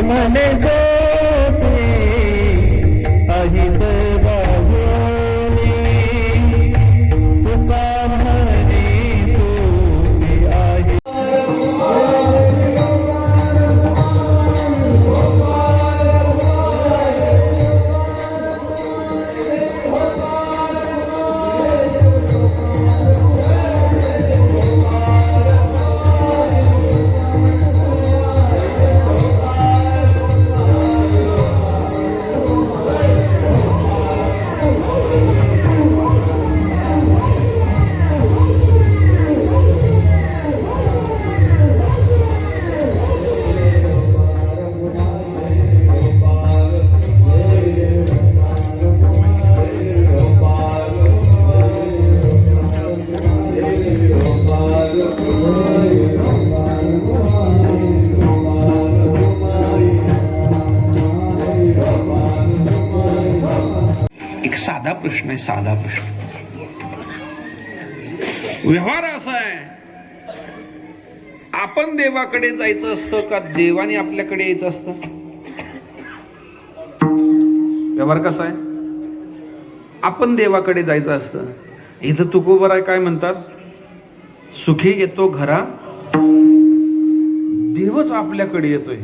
मने सोते अहित बाहुनी तुका म्हणे सोते आहे. एक साधा प्रश्न आहे, साधा प्रश्न. व्यवहार असा आहे, आपण देवाकडे जायचं असतं का देवाने आपल्याकडे यायचं असतं? व्यवहार कसा आहे? आपण देवाकडे जायचं असतं. इथं तुकोबराय काय म्हणतात? सुखी येतो घरा, देवच आपल्याकडे येतोय.